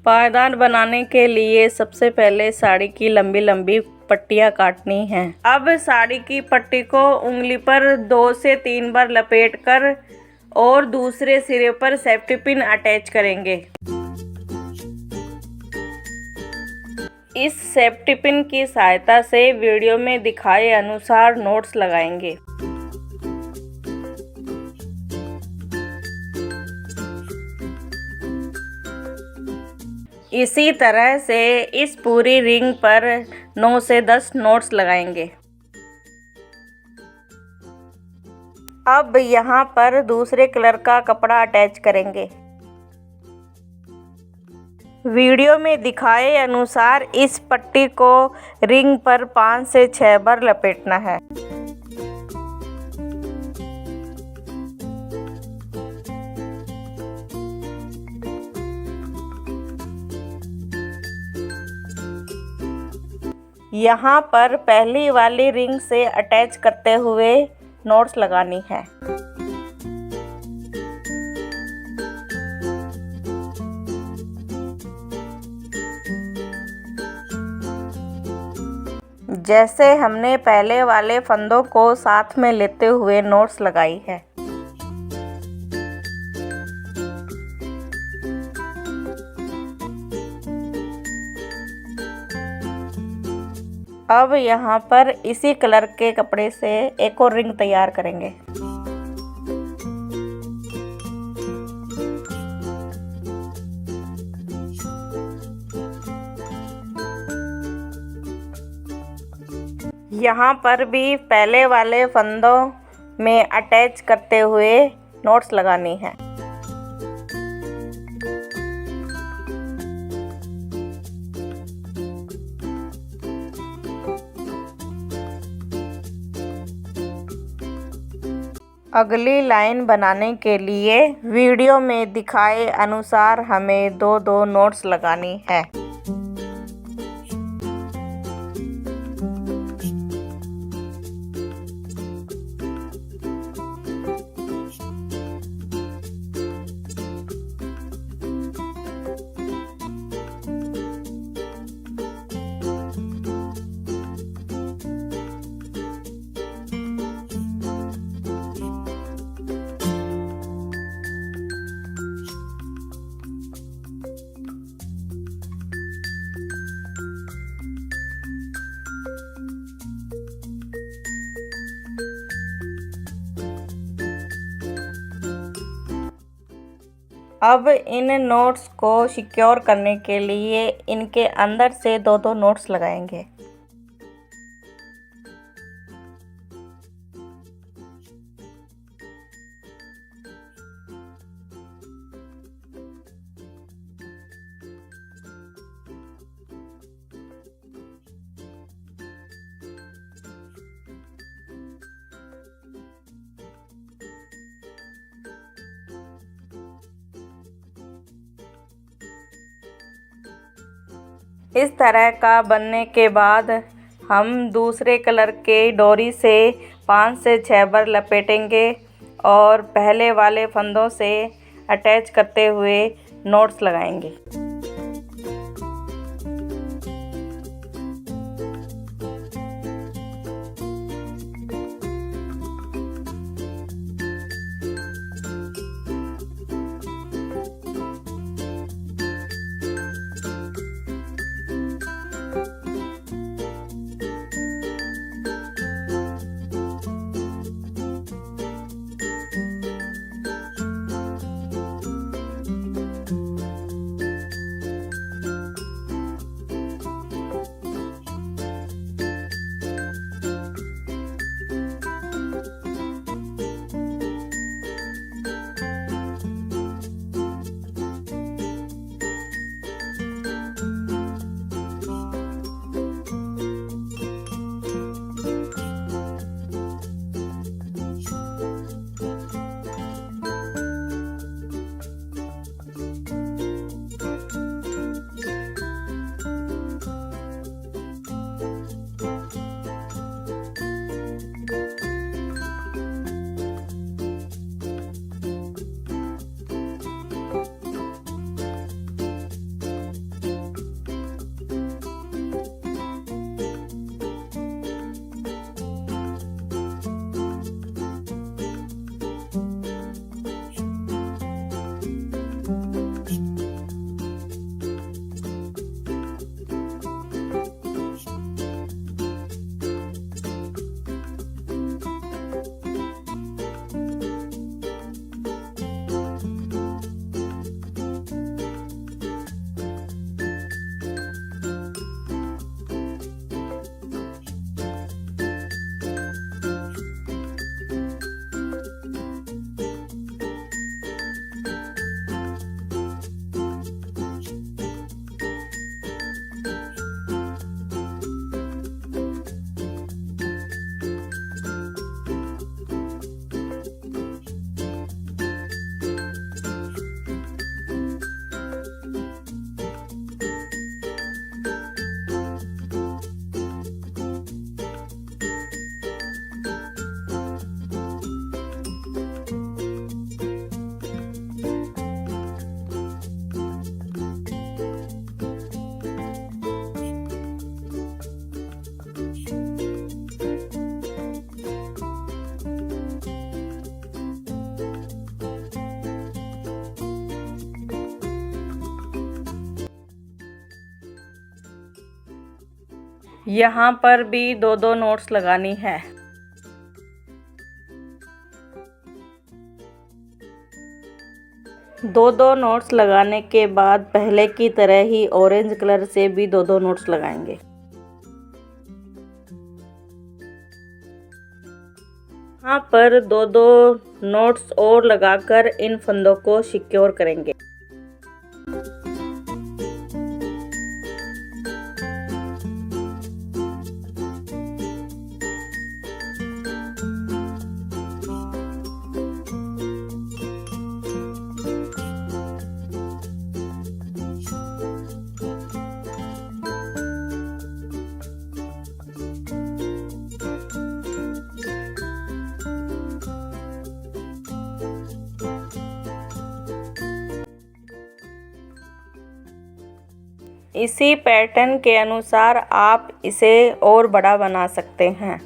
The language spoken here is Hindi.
पायदान बनाने के लिए सबसे पहले साड़ी की लंबी लंबी पट्टियाँ काटनी हैं। अब साड़ी की पट्टी को उंगली पर 2 से 3 बार लपेटकर और दूसरे सिरे पर सेफ्टी पिन अटैच करेंगे। इस सेफ्टी पिन की सहायता से वीडियो में दिखाए अनुसार नोट्स लगाएंगे। इसी तरह से इस पूरी रिंग पर 9 से 10 नोट्स लगाएंगे। अब यहाँ पर दूसरे कलर का कपड़ा अटैच करेंगे। वीडियो में दिखाए अनुसार इस पट्टी को रिंग पर 5 से 6 बार लपेटना है। यहाँ पर पहली वाली रिंग से अटैच करते हुए नोट्स लगानी है। जैसे हमने पहले वाले फंदों को साथ में लेते हुए नोट्स लगाई है। अब यहाँ पर इसी कलर के कपड़े से एक और रिंग तैयार करेंगे। यहाँ पर भी पहले वाले फंदों में अटैच करते हुए नोट्स लगानी है। अगली लाइन बनाने के लिए वीडियो में दिखाए अनुसार हमें 2-2 नोट्स लगानी है। अब इन नोट्स को सिक्योर करने के लिए इनके अंदर से 2-2 नोट्स लगाएंगे। इस तरह का बनने के बाद हम दूसरे कलर के डोरी से 5 से 6 बार लपेटेंगे और पहले वाले फंदों से अटैच करते हुए नोट्स लगाएंगे। यहाँ पर भी दो दो नोट्स लगानी है। दो दो नोट्स लगाने के बाद पहले की तरह ही ऑरेंज कलर से भी दो दो नोट्स लगाएंगे। यहाँ पर दो दो नोट्स और लगाकर इन फंदों को सिक्योर करेंगे। इसी पैटर्न के अनुसार आप इसे और बड़ा बना सकते हैं।